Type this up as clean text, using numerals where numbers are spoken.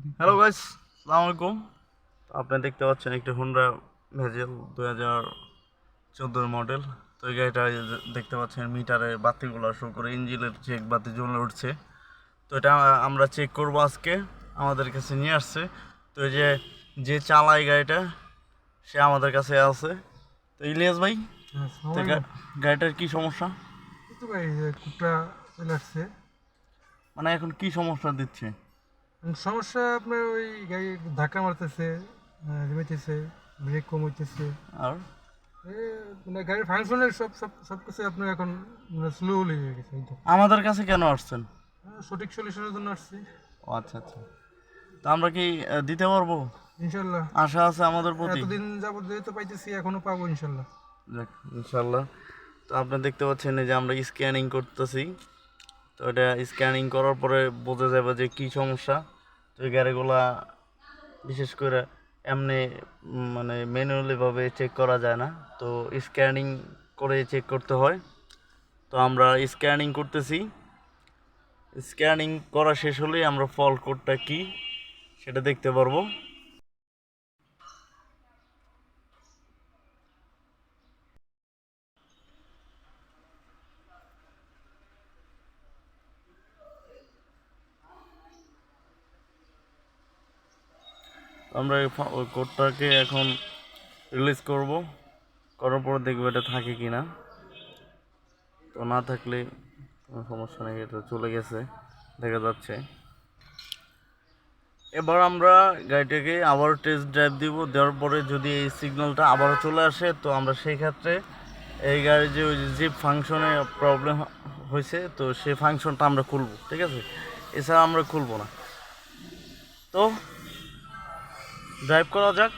Hello guys, আসসালামু আলাইকুম। আপনি দেখতে পাচ্ছেন একটা হোন্ডা ভেজেল 2014 মডেল। তো এই গাড়িটা দেখতে পাচ্ছেন মিটারে বাতিগুলো শো করে, ইঞ্জিনের চেক বাতি জ্বলে উঠছে। তো এটা আমরা চেক করব আজকে, আমাদের কাছে নিয়ে আসছে। তো এই যে যে চালায় গাড়িটা সে আমাদের কাছে আছে। তো ইলিয়াস ভাই, তো গাড়িটার কি সমস্যা? তো ভাই কুটটা চলে আসছে। মানে এখন কি সমস্যা দিচ্ছে? সমস্যা আপনার ওই গাড়ি ধাক্কা মারতেছে, ঝিমাইতেছে, ব্রেক কম হইতেছে। আর মানে গাড়ির ফাংশনের সব সব সব কিছু আপনার এখন মানে স্লোলি হয়ে গেছে একদম। আমাদের কাছে কেন আসছেন? সঠিক সলিউশনের জন্য আসছি। ও আচ্ছা আচ্ছা, তো আমরা কি দিতে পারবো? ইনশাল্লাহ। আশা আছে আমাদের প্রতি। এতদিন যাবত যেহেতু পাইতেছি এখনো পাবো ইনশাল্লাহ। যাক, ইনশাল্লাহ। তো আপনি দেখতে পাচ্ছেন এই যে আমরা স্ক্যানিং করতেছি। তো এটা স্ক্যানিং করার পরে বোঝা যাবে যে কি সমস্যা। তো এই গাড়িগুলা বিশেষ করে এমনি মানে ম্যানুয়ালিভাবে চেক করা যায় না, তো স্ক্যানিং করে চেক করতে হয়। তো আমরা স্ক্যানিং করতেছি। স্ক্যানিং করা শেষ হলেই আমরা ফল্ট কোডটা কি সেটা দেখতে পারবো। আমরা ওই কোডটাকে এখন রিলিজ করব, করার পর দেখবো এটা থাকে কি না। তো না থাকলে কোনো সমস্যা নেই, এটা চলে গেছে দেখা যাচ্ছে। এবার আমরা গাড়িটাকে আবার টেস্ট ড্রাইভ দিব, দেওয়ার পরে যদি এই সিগন্যালটা আবারও চলে আসে তো আমরা সেই ক্ষেত্রে এই গাড়ির যে ওই যে ফাংশনে প্রবলেম হয়েছে তো সেই ফাংশনটা আমরা খুলবো, ঠিক আছে? এছাড়া আমরা খুলবো না। তো ড্রাইভ করা যাক।